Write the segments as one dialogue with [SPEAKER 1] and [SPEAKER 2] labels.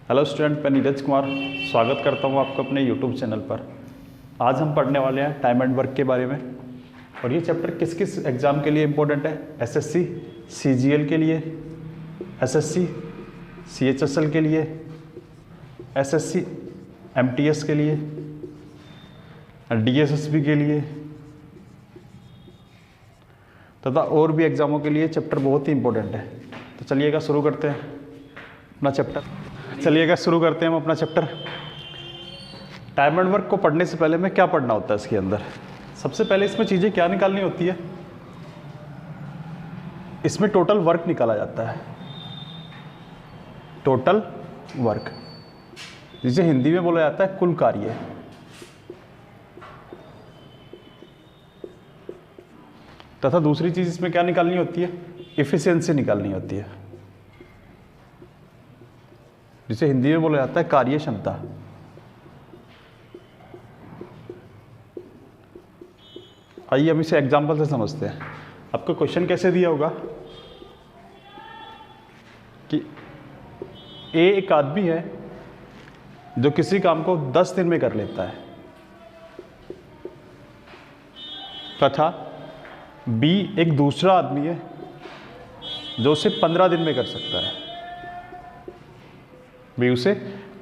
[SPEAKER 1] Hello student, मैं नीरज कुमार स्वागत करता हूं आपको अपने यूट्यूब चैनल पर। आज हम पढ़ने वाले हैं टाइम एंड वर्क के बारे में। और ये चैप्टर किस किस एग्ज़ाम के लिए इम्पोर्टेंट है? एसएससी सीजीएल के लिए, एसएससी सीएचएसएल के लिए, एसएससी एमटीएस के लिए, डीएसएसबी के लिए तथा और भी एग्ज़ामों के लिए चैप्टर बहुत ही इम्पोर्टेंट है। तो चलिएगा शुरू करते हैं अपना चैप्टर। शुरू करते हैं हम अपना चैप्टर। टाइम एंड वर्क को पढ़ने से पहले में क्या पढ़ना होता है इसके अंदर? सबसे पहले इसमें चीज़ें क्या निकालनी होती है? इसमें टोटल वर्क निकाला जाता है। टोटल वर्क जिसे हिंदी में बोला जाता है कुल कार्य। तथा दूसरी चीज़ इसमें क्या निकालनी होती है? एफिशिएंसी निकालनी होती है, जिसे हिंदी में बोला जाता है कार्य क्षमता। आइए हम इसे एग्जाम्पल से समझते हैं। आपको क्वेश्चन कैसे दिया होगा कि ए एक आदमी है जो किसी काम को 10 दिन में कर लेता है, तथा बी एक दूसरा आदमी है जो उसे 15 दिन में कर सकता है। बी उसे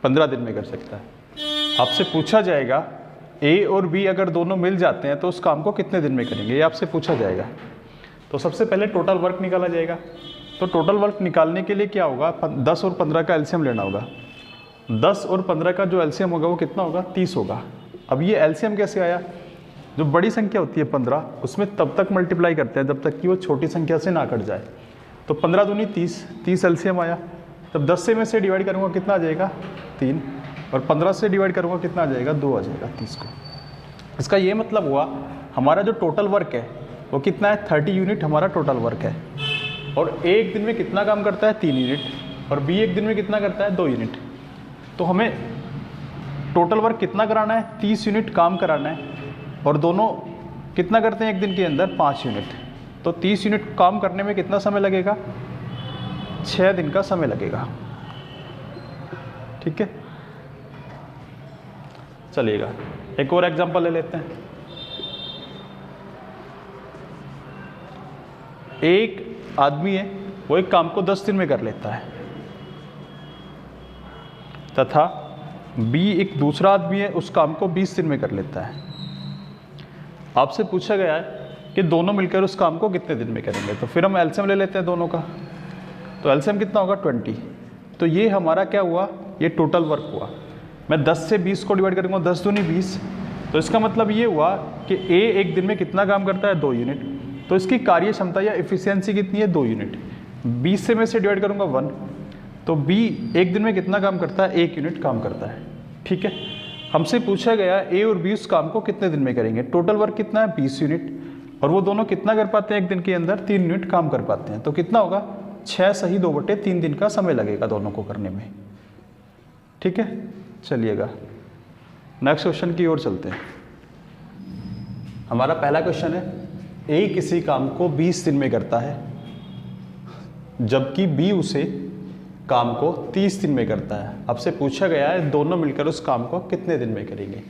[SPEAKER 1] 15 दिन में कर सकता है। आपसे पूछा जाएगा ए और बी अगर दोनों मिल जाते हैं तो उस काम को कितने दिन में करेंगे, ये आपसे पूछा जाएगा। तो सबसे पहले टोटल वर्क निकाला जाएगा। तो टोटल वर्क निकालने के लिए क्या होगा? 10 और 15 का एलसीएम लेना होगा। 10 और 15 का जो एलसीएम होगा वो कितना होगा? 30 होगा। अब ये एलसीएम कैसे आया? जो बड़ी संख्या होती है 15, उसमें तब तक मल्टीप्लाई करते हैं जब तक कि वो छोटी संख्या से ना कट जाए। तो 15 दूनी 30, 30 एलसीएम आया। तब 10 से मैं से डिवाइड करूँगा कितना आ जाएगा? 3। और 15 से डिवाइड करूँगा कितना आ जाएगा? 2 आ जाएगा 30 को। इसका ये मतलब हुआ हमारा जो टोटल वर्क है वो कितना है? 30 यूनिट हमारा टोटल वर्क है। और ए एक दिन में कितना काम करता है? 3 यूनिट। और बी एक दिन में कितना करता है? 2 यूनिट। तो हमें टोटल वर्क कितना कराना है? 30 यूनिट काम कराना है। और दोनों कितना करते हैं एक दिन के अंदर? 5 यूनिट। तो 30 यूनिट काम करने में कितना समय लगेगा? 6 दिन का समय लगेगा। ठीक है, चलिएगा एक और एग्जांपल ले लेते हैं। एक आदमी है वो एक काम को 10 दिन में कर लेता है, तथा बी एक दूसरा आदमी है उस काम को 20 दिन में कर लेता है। आपसे पूछा गया है कि दोनों मिलकर उस काम को कितने दिन में करेंगे। तो फिर हम एलसीएम ले लेते हैं दोनों का। तो एलसीएम कितना होगा? 20। तो ये हमारा क्या हुआ? ये टोटल वर्क हुआ। मैं 10 से 20 को डिवाइड करूँगा, 10 दूनी 20। तो इसका मतलब ये हुआ कि ए एक दिन में कितना काम करता है? 2 यूनिट। तो इसकी कार्य क्षमता या एफिशिएंसी कितनी है? 2 यूनिट। 20 से मैं से डिवाइड करूँगा 1। तो बी एक दिन में कितना काम करता है? 1 यूनिट काम करता है। ठीक है, हमसे पूछा गया ए और बी उस काम को कितने दिन में करेंगे। टोटल वर्क कितना है? 20 यूनिट। और वो दोनों कितना कर पाते हैं एक दिन के अंदर? 3 यूनिट काम कर पाते हैं। तो कितना होगा? 6 सही 2/3 दिन का समय लगेगा दोनों को करने में। ठीक है, चलिएगा नेक्स्ट क्वेश्चन की ओर चलते हैं। हमारा पहला क्वेश्चन है, ए किसी काम को 20 दिन में करता है जबकि बी उसे काम को 30 दिन में करता है। आपसे पूछा गया है दोनों मिलकर उस काम को कितने दिन में करेंगे।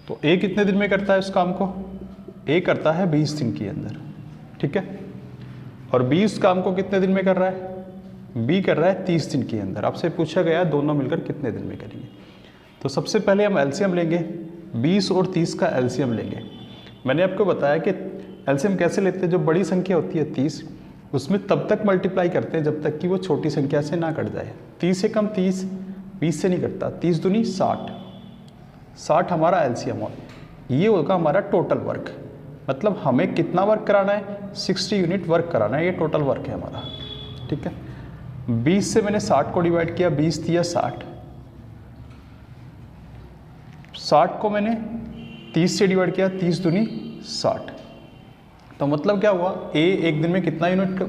[SPEAKER 1] तो ए कितने दिन में करता है उस काम को? ए करता है 20 दिन के अंदर। ठीक है, और बी उस काम को कितने दिन में कर रहा है? बी कर रहा है 30 दिन के अंदर। आपसे पूछा गया है दोनों मिलकर कितने दिन में करेंगे। तो सबसे पहले हम एलसीएम लेंगे, 20 और 30 का एलसीएम लेंगे। मैंने आपको बताया कि एलसीएम कैसे लेते हैं? जो बड़ी संख्या होती है 30, उसमें तब तक मल्टीप्लाई करते हैं जब तक कि वो छोटी संख्या से ना कट जाए। 30 से कम 30, 20 से नहीं कटता। 30 दूनी 60, 60 हमारा एलसीएम हो। ये होगा हमारा टोटल वर्क। मतलब हमें कितना वर्क कराना है? 60 यूनिट वर्क कराना है। ये टोटल वर्क है हमारा। ठीक है, 20 से मैंने 60 को डिवाइड किया, 20 दिया 60। 60 को मैंने 30 से डिवाइड किया, 30 दूनी 60। तो मतलब क्या हुआ? ए एक दिन में कितना यूनिट?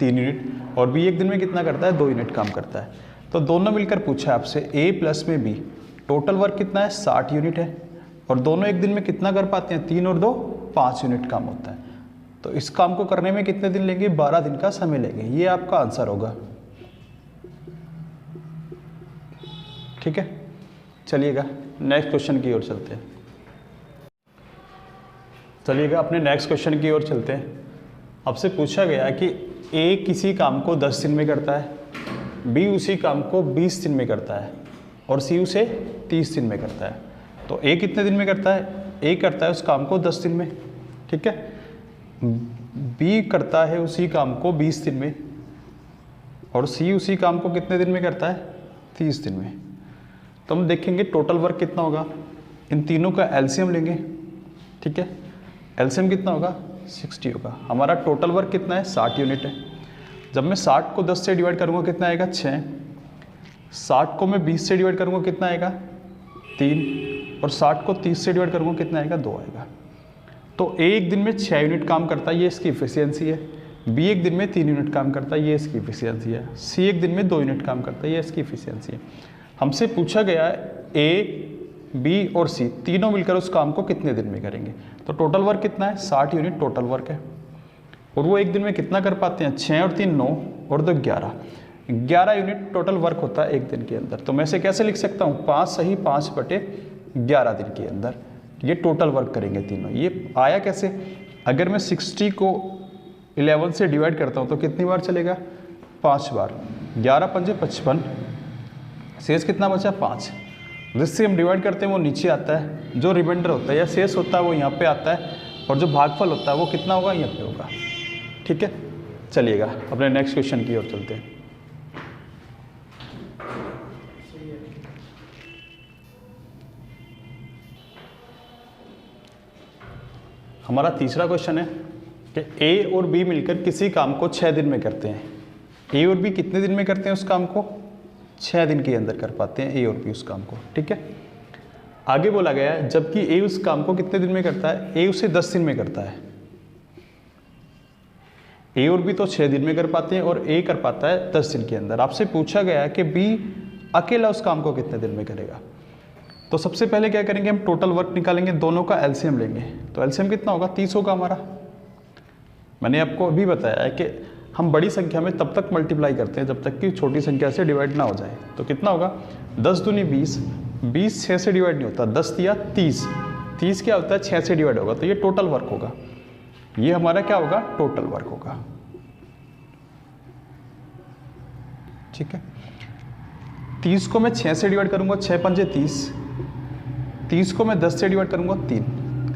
[SPEAKER 1] 3 यूनिट। और बी एक दिन में कितना करता है? 2 यूनिट काम करता है। तो दोनों मिलकर पूछा है आपसे, ए प्लस में बी टोटल वर्क कितना है? 60 यूनिट है। और दोनों एक दिन में कितना कर पाते हैं? 3 और 2 5 यूनिट काम होता है। तो इस काम को करने में कितने दिन लेंगे? 12 दिन का समय लेंगे। ये आपका आंसर होगा। ठीक है, चलिएगा नेक्स्ट क्वेश्चन की ओर चलते हैं। चलिएगा अपने नेक्स्ट क्वेश्चन की ओर चलते हैं। आपसे पूछा गया कि ए किसी काम को 10 दिन में करता है, बी उसी काम को 20 दिन में करता है और सी उसे 30 दिन में करता है। तो ए कितने दिन में करता है? ए करता है उस काम को 10 दिन में, ठीक है। बी करता है उसी काम को 20 दिन में और सी उसी काम को कितने दिन में करता है? 30 दिन में। तो हम देखेंगे टोटल वर्क कितना होगा, इन तीनों का एलसीएम लेंगे, ठीक है। एलसीएम कितना होगा? 60 होगा। हमारा टोटल वर्क कितना है? 60 यूनिट है। जब मैं 60 को 10 से डिवाइड करूँगा कितना आएगा? 6। 60 को मैं 20 से डिवाइड करूँगा कितना आएगा? 3। और 60 को 30 से डिवाइड करूँगा कितना आएगा? 2 आएगा। तो ए एक दिन में 6 यूनिट काम करता है, ये इसकी इफिशियंसी है। बी एक दिन में 3 यूनिट काम करता है, ये इसकी इफिशियंसी है। सी एक दिन में 2 यूनिट काम करता है, ये इसकी इफिशियंसी है। हमसे पूछा गया है ए, बी और सी तीनों मिलकर उस काम को कितने दिन में करेंगे। तो टोटल वर्क कितना है? 60 यूनिट टोटल वर्क है। और वो एक दिन में कितना कर पाते हैं? 6 और 3 9 और 2 11। 11 यूनिट टोटल वर्क होता है एक दिन के अंदर। तो मैं इसे कैसे लिख सकता हूँ? 5 सही 5/11 दिन के अंदर ये टोटल वर्क करेंगे तीनों। ये आया कैसे? अगर मैं 60 को 11 से डिवाइड करता हूँ तो कितनी बार चलेगा? 5 बार। 11 पंजे 55, शेष कितना बचा? 5। जिससे हम डिवाइड करते हैं वो नीचे आता है, जो रिमाइंडर होता है या शेष होता है वो यहाँ पे आता है, और जो भागफल होता है वो कितना होगा? यहाँ पे होगा, ठीक है। चलिएगा अपने नेक्स्ट क्वेश्चन की ओर चलते हैं। हमारा तीसरा क्वेश्चन है कि ए और बी मिलकर किसी काम को 6 दिन में करते हैं। ए और बी कितने दिन में करते हैं उस काम को? 6 दिन के अंदर कर पाते हैं ए और बी उस काम को, ठीक है। आगे बोला गया है जबकि ए उस काम को कितने दिन में करता है? ए उसे 10 दिन में करता है। ए और बी तो 6 दिन में कर पाते हैं और ए कर पाता है 10 दिन के अंदर। आपसे पूछा गया है कि बी अकेला उस काम को कितने दिन में करेगा। तो सबसे पहले क्या करेंगे? हम टोटल वर्क निकालेंगे, दोनों का एलसीएम लेंगे। तो एलसीएम कितना होगा? 30 होगा हमारा। मैंने आपको अभी बताया है कि हम बड़ी संख्या में तब तक मल्टीप्लाई करते हैं जब तक कि छोटी संख्या से डिवाइड ना हो जाए। तो कितना होगा? 10 दूनी 20, 20 6 से डिवाइड नहीं होता, 10 दिया 30, 30 क्या होता है? 6 से डिवाइड होगा, तो ये टोटल वर्क होगा। ये हमारा क्या होगा? टोटल वर्क होगा, ठीक है। 30 को मैं 6 से डिवाइड करूंगा, 6 पंजे 30, 30 को मैं 10 से डिवाइड करूंगा 3।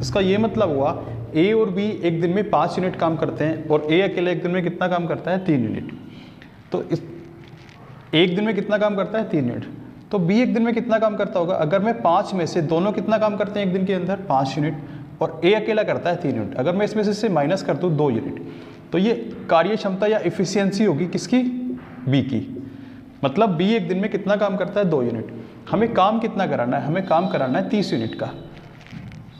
[SPEAKER 1] इसका ये मतलब हुआ ए और बी एक दिन में 5 यूनिट काम करते हैं और ए अकेले एक दिन में कितना काम करता है? 3 यूनिट। तो इस एक दिन में कितना काम करता है? 3 यूनिट। तो बी एक दिन में कितना काम करता होगा? अगर मैं 5 में से दोनों कितना काम करते हैं एक दिन के अंदर? 5 यूनिट, और ए अकेला करता है 3 यूनिट। अगर मैं इसमें से माइनस कर दूँ 2 यूनिट, तो ये कार्य क्षमता या इफिशियंसी होगी किसकी? बी की। मतलब बी एक दिन में कितना काम करता है? 2 यूनिट। हमें काम कितना कराना है? हमें काम कराना है 30 यूनिट का,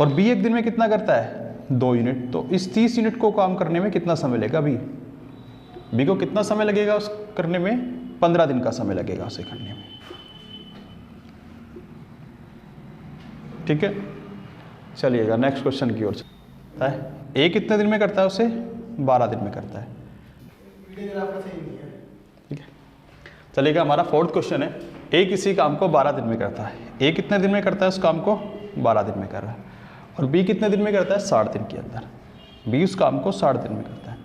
[SPEAKER 1] और बी एक दिन में कितना करता है? 2 यूनिट। तो इस 30 यूनिट को काम करने में कितना समय लगेगा? बी को कितना समय लगेगा उस करने में? 15 दिन का समय लगेगा उसे करने में, ठीक है। चलिएगा नेक्स्ट क्वेश्चन की ओर चलता है। ए कितने दिन में करता है उसे? 12 दिन में करता है, ठीक है। चलिएगा हमारा फोर्थ क्वेश्चन है, ए किसी काम को 12 दिन में करता है। ए कितने दिन में करता है उस काम को? 12 दिन में कर रहा है। और बी कितने दिन में करता है? 60 दिन के अंदर। बी उस काम को 60 दिन में करता है।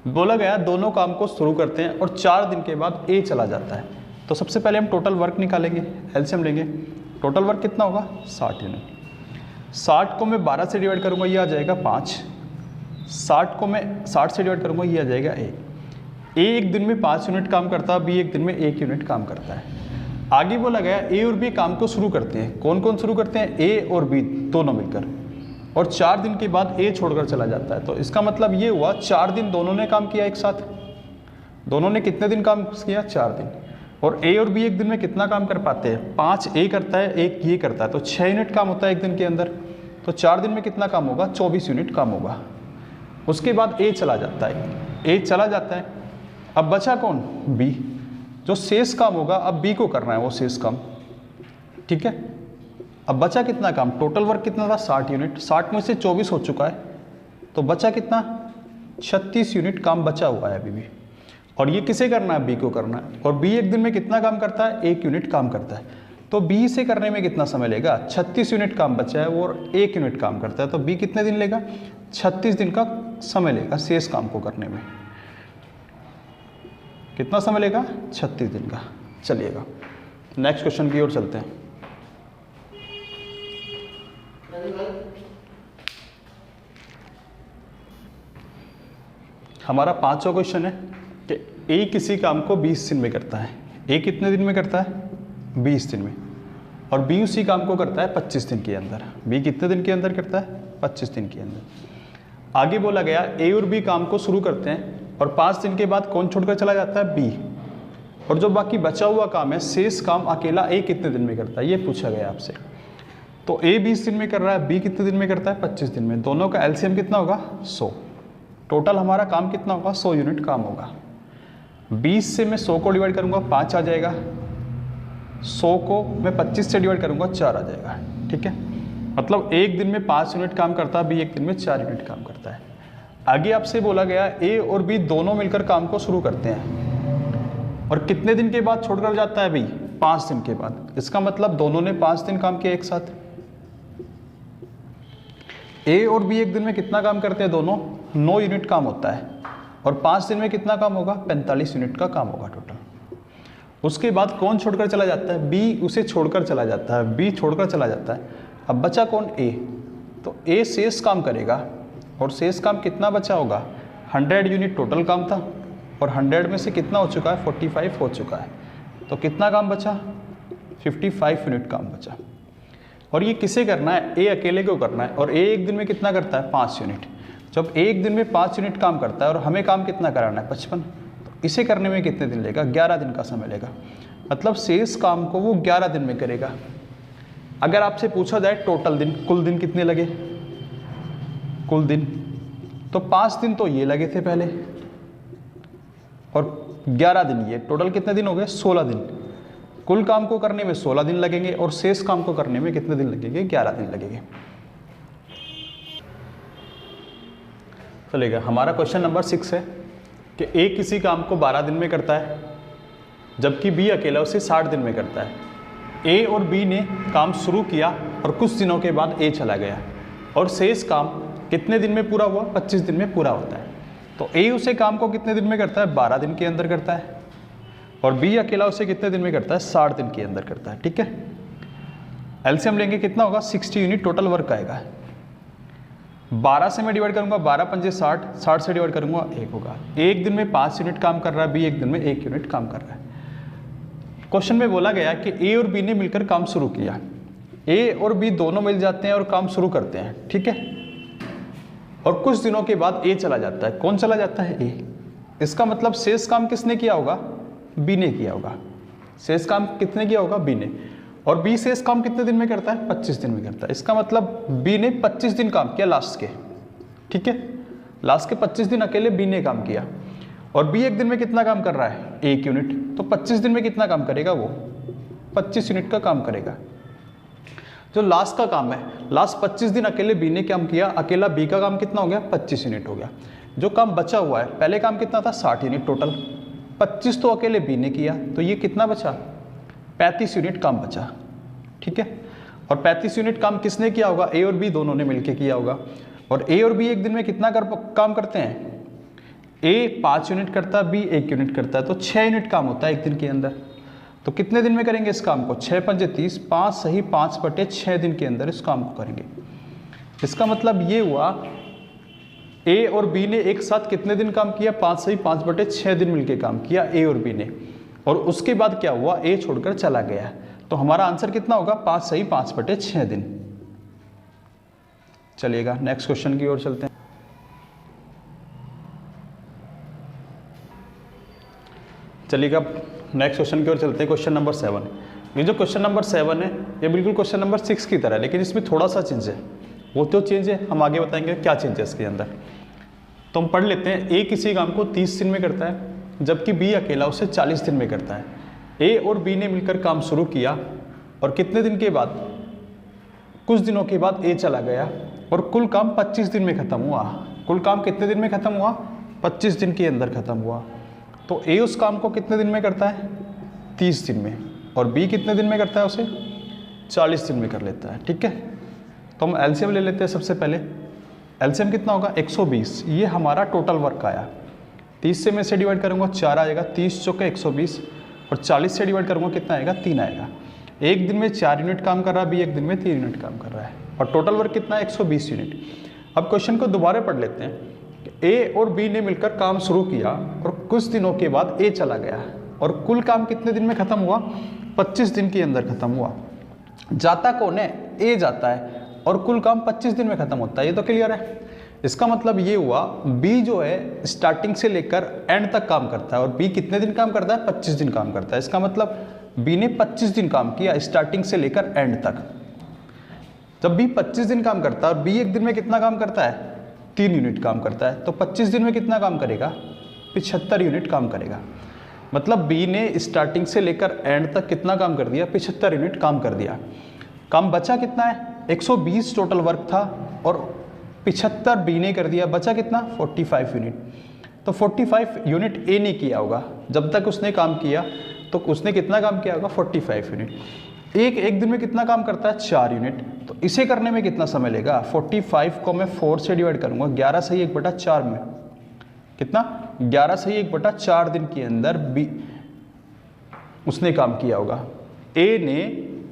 [SPEAKER 1] बोला गया दोनों काम को शुरू करते हैं और 4 दिन के बाद ए चला जाता है। तो सबसे पहले हम टोटल वर्क निकालेंगे, एलसीएम लेंगे। टोटल वर्क कितना होगा? 60 यूनिट। 60 को मैं 12 से डिवाइड करूँगा, ये आ जाएगा 5। 60 को मैं 60 से डिवाइड करूँगा, ये आ जाएगा ए एक दिन में 5 यूनिट काम करता है, बी एक दिन में 1 यूनिट काम करता है। आगे बोला गया ए और बी काम को शुरू करते हैं। कौन कौन शुरू करते हैं? ए और बी दोनों मिलकर, और 4 दिन के बाद ए छोड़कर चला जाता है। तो इसका मतलब ये हुआ 4 दिन दोनों ने काम किया एक साथ। दोनों ने कितने दिन काम किया? 4 दिन। और ए और बी एक दिन में कितना काम कर पाते हैं? 5 ए करता है, 1 ये करता है, तो 6 यूनिट काम होता है एक दिन के अंदर। तो 4 दिन में कितना काम होगा? 24 यूनिट काम होगा। उसके बाद ए चला जाता है, ए चला जाता है। अब बचा कौन? बी। जो शेष काम होगा अब बी को करना है वो शेष काम, ठीक है। अब बचा कितना काम? टोटल वर्क कितना था? 60 यूनिट। 60 में से 24 हो चुका है, तो बचा कितना? 36 यूनिट काम बचा हुआ है अभी भी। और ये किसे करना है? बी को करना है। और बी एक दिन में कितना काम करता है? 1 यूनिट काम करता है। तो बी से करने में कितना समय लेगा? 36 यूनिट काम बचा है वो और 1 यूनिट काम करता है, तो बी कितने दिन लेगा? 36 दिन का समय लेगा शेष काम को करने में। कितना समय लेगा? 36 दिन का। चलिएगा नेक्स्ट क्वेश्चन की ओर चलते हैं। हमारा 5वां क्वेश्चन है कि ए किसी काम को 20 दिन में करता है। ए कितने दिन में करता है? 20 दिन में। और बी उसी काम को करता है 25 दिन के अंदर। बी कितने दिन के अंदर करता है? 25 दिन के अंदर। आगे बोला गया ए और बी काम को शुरू करते हैं और 5 दिन के बाद कौन छोड़कर चला जाता है? बी। और जो बाकी बचा हुआ काम है, शेष काम अकेला ए कितने दिन में करता है, ये पूछा गया आपसे। तो ए 20 दिन में कर रहा है, बी कितने दिन में करता है? 25 दिन में। दोनों का एलसीएम कितना होगा? 100। टोटल हमारा काम कितना होगा? 100 यूनिट काम होगा। 20 से मैं 100 को डिवाइड करूंगा 5 आ जाएगा, 100 को मैं 25 से डिवाइड करूंगा 4 आ जाएगा। ठीक है, मतलब एक दिन में 5 यूनिट काम करता है, बी एक दिन में 4 यूनिट काम करता है। आगे आपसे बोला गया ए और बी दोनों मिलकर काम को शुरू करते हैं और कितने दिन के बाद छोड़कर जाता है बी? 5 दिन के बाद। इसका मतलब दोनों ने 5 दिन काम किया एक साथ। ए और बी एक दिन में कितना काम करते हैं? दोनों 9 यूनिट काम होता है और 5 दिन में कितना काम होगा? 45 यूनिट का काम होगा टोटल। उसके बाद कौन छोड़कर चला जाता है? बी उसे छोड़कर चला जाता है, बी छोड़कर चला जाता है। अब बचा कौन? ए। तो ए शेष काम करेगा और शेष काम कितना बचा होगा? 100 यूनिट टोटल काम था और 100 में से कितना हो चुका है? 45 हो चुका है। तो कितना काम बचा? 55 यूनिट काम बचा। और ये किसे करना है? ए अकेले को करना है। और ए एक दिन में कितना करता है? 5 यूनिट। जब एक दिन में 5 यूनिट काम करता है और हमें काम कितना कराना है? 55। तो इसे करने में कितने दिन लेगा? 11 दिन का समय लेगा। मतलब शेष काम को वो 11 दिन में करेगा। अगर आपसे पूछा जाए टोटल दिन, कुल दिन कितने लगे? कुल दिन तो 5 दिन तो ये लगे थे पहले और 11 दिन ये, टोटल कितने दिन हो गए? 16 दिन। कुल काम को करने में 16 दिन लगेंगे और शेष काम को करने में कितने दिन लगेंगे? 11 दिन लगेंगे। चलेगा, हमारा क्वेश्चन नंबर 6 है कि ए किसी काम को 12 दिन में करता है जबकि बी अकेला उसे 60 दिन में करता है। ए और बी ने काम शुरू किया और कुछ दिनों के बाद ए चला गया और शेष काम कितने दिन में पूरा हुआ? 25 दिन में पूरा होता है। तो ए उसे काम को कितने दिन में करता है? 12 दिन के अंदर करता है और बी अकेला उसे कितने दिन में करता है? 60 दिन के अंदर करता है। ठीक है, एलसीएम लेंगे कितना होगा? 60 यूनिट टोटल वर्क आएगा। 12 से मैं डिवाइड करूंगा, 12 पंजे 60, 60 से डिवाइड करूंगा 1 होगा। एक दिन में 5 यूनिट काम कर रहा है, बी एक दिन में 1 यूनिट काम कर रहा है। क्वेश्चन में बोला गया कि ए और बी ने मिलकर काम शुरू किया। ए और बी दोनों मिल जाते हैं और काम शुरू करते हैं। ठीक है, और कुछ दिनों के बाद ए चला जाता है। कौन चला जाता है? ए। इसका मतलब शेष काम किसने किया होगा? बी ने किया होगा। शेष काम कितने किया होगा? बी ने। और बी शेष काम कितने दिन में करता है? 25 दिन में करता है। इसका मतलब बी ने 25 दिन काम किया लास्ट के। ठीक है, लास्ट के 25 दिन अकेले बी ने काम किया और बी एक दिन में कितना काम कर रहा है? 1 यूनिट। तो 25 दिन में कितना काम करेगा? वो 25 यूनिट का काम करेगा। जो लास्ट का काम है, लास्ट 25 दिन अकेले बी ने काम किया, अकेला बी का काम कितना हो गया? 25 यूनिट हो गया। जो काम बचा हुआ है, पहले काम कितना था? 60 यूनिट टोटल, 25 तो अकेले बी ने किया, तो ये कितना बचा? 35 यूनिट काम बचा। ठीक है, और 35 यूनिट काम किसने किया होगा? ए और बी दोनों ने मिलकर किया होगा। और ए और बी एक दिन में कितना काम करते हैं? ए 5 यूनिट करता है, बी 1 यूनिट करता है, तो 6 यूनिट काम होता है एक दिन के अंदर। तो कितने दिन में करेंगे इस काम को? 6 पंजे 30, 5 सही 5/6 दिन के अंदर इस काम को करेंगे। इसका मतलब ये हुआ ए और बी ने एक साथ कितने दिन काम किया? 5 सही 5/6 दिन मिलके काम किया ए और बी ने। और उसके बाद क्या हुआ? ए छोड़कर चला गया। तो हमारा आंसर कितना होगा? 5 सही 5/6 दिन। चलिएगा नेक्स्ट क्वेश्चन की ओर चलते हैं। चलिएगा नेक्स्ट क्वेश्चन की ओर चलते हैं। Question number 7। ये जो क्वेश्चन नंबर 7 है ये बिल्कुल क्वेश्चन नंबर 6 की तरह है, लेकिन इसमें थोड़ा सा चेंज है। वो तो चेंज है, हम आगे बताएंगे क्या चेंज है इसके अंदर। तो हम पढ़ लेते हैं। ए किसी काम को 30 दिन में करता है जबकि बी अकेला उसे 40 दिन में करता है। ए और बी ने मिलकर काम शुरू किया और कितने दिन के बाद? कुछ दिनों के बाद ए चला गया और कुल काम 25 दिन में खत्म हुआ। कुल काम कितने दिन में खत्म हुआ? 25 दिन के अंदर खत्म हुआ। तो ए उस काम को कितने दिन में करता है? 30 दिन में। और बी कितने दिन में करता है उसे, 40 दिन में कर लेता है। ठीक है, तो हम एलसीएम ले लेते हैं। सबसे पहले एलसीएम कितना होगा, 120। ये हमारा टोटल वर्क आया। 30 से मैं इसे डिवाइड करूँगा 4 आएगा, 30 चौके 120, और 40 से डिवाइड करूँगा कितना आएगा, 3 आएगा। एक दिन में 4 यूनिट काम कर रहा है, बी एक दिन में 3 यूनिट काम कर रहा है, और टोटल वर्क कितना है, 120 यूनिट। अब क्वेश्चन को दोबारा पढ़ लेते हैं। ए और बी ने मिलकर काम शुरू किया और कुछ दिनों के बाद ए चला गया, और कुल काम कितने दिन में खत्म हुआ, 25 दिन के अंदर खत्म हुआ। जाता कौन है, ए जाता है, और कुल काम 25 दिन में खत्म होता है। ये तो क्लियर है। इसका मतलब ये हुआ बी जो है स्टार्टिंग से लेकर एंड तक काम करता है, और बी कितने दिन काम करता है, 25 दिन काम करता है। इसका मतलब बी ने 25 दिन काम किया स्टार्टिंग से लेकर एंड तक। जब बी 25 दिन काम करता है और बी एक दिन में कितना काम करता है, 3 यूनिट काम करता है, तो 25 दिन में कितना काम करेगा, 75 यूनिट काम करेगा। मतलब बी ने स्टार्टिंग से लेकर एंड तक कितना काम कर दिया, 75 यूनिट काम कर दिया। काम बचा कितना है, 120 टोटल वर्क था, और 75 बी ने कर दिया, बचा कितना, 45 यूनिट। तो 45 यूनिट ए ने किया होगा। जब तक उसने काम किया तो उसने कितना काम किया होगा, 45 यूनिट। एक दिन में कितना काम करता है, 4 यूनिट। तो इसे करने में कितना समय लेगा, 45 को मैं 4 से डिवाइड करूंगा, 11 सही 1/4 में कितना, 11 सही 1/4 दिन के अंदर बी उसने काम किया होगा। ए ने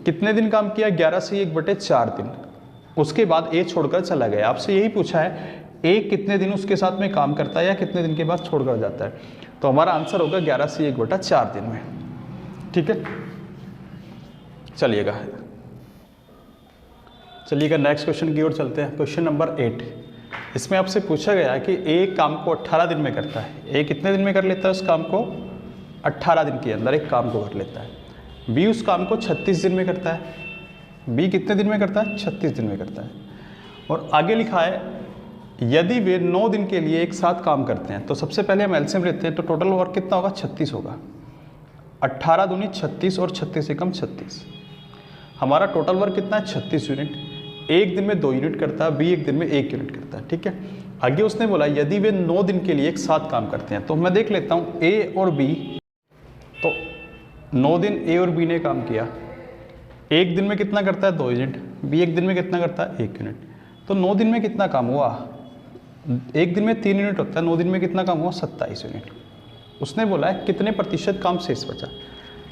[SPEAKER 1] कितने दिन काम किया, 11 सही 1/4 दिन। उसके बाद ए छोड़कर चला गया। आपसे यही पूछा है ए कितने दिन उसके साथ में काम करता है या कितने दिन के बाद छोड़कर जाता है। तो हमारा आंसर होगा 11 से 1/4 दिन में। ठीक है, चलिएगा नेक्स्ट क्वेश्चन की ओर चलते हैं। Question number 8। इसमें आपसे पूछा गया है कि ए काम को 18 दिन में करता है। ए कितने दिन में कर लेता है उस काम को, 18 दिन के अंदर एक काम को कर लेता है। बी उस काम को 36 दिन में करता है। बी कितने दिन में करता है, 36 दिन में करता है। और आगे लिखा है यदि वे 9 दिन के लिए एक साथ काम करते हैं। तो सबसे पहले हम एलसीएम लेते हैं, तो टोटल वर्क कितना होगा, 36 होगा। 18 दूनी 36 और 36 एकम 36। हमारा टोटल वर्क कितना है, 36 यूनिट। एक दिन में 2 यूनिट करता है, बी एक दिन में 1 यूनिट करता है। ठीक है, आगे उसने बोला यदि वे 9 दिन के लिए एक साथ काम करते हैं। तो मैं देख लेता हूँ ए और बी। तो 9 दिन ए और बी ने काम किया। एक दिन में कितना करता है, 2 यूनिट। बी एक दिन में कितना करता है, 1 यूनिट। तो 9 दिन में कितना काम हुआ, एक दिन में 3 यूनिट होता है, 9 दिन में कितना काम हुआ, 27 यूनिट। उसने बोला है कितने प्रतिशत काम शेष बचा।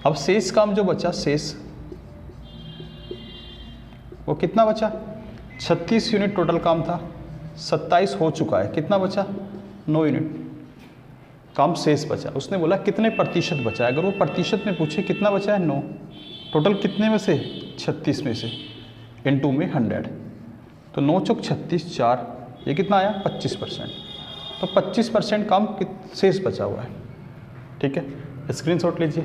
[SPEAKER 1] अब शेष काम जो बचा, शेष वो कितना बचा, 36 यूनिट टोटल काम था, 27 हो चुका है, कितना बचा, 9 यूनिट काम शेष बचा। उसने बोला कितने प्रतिशत बचा है। अगर वो प्रतिशत में पूछे कितना बचा है, 9। टोटल कितने में से, 36 में से, इनटू में 100। तो 9 चौक 36, 4, ये कितना आया, 25%। तो 25% काम शेष बचा हुआ है। ठीक है, स्क्रीनशॉट लीजिए।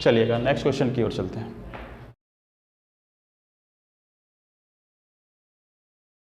[SPEAKER 1] चलिएगा नेक्स्ट क्वेश्चन की ओर चलते हैं।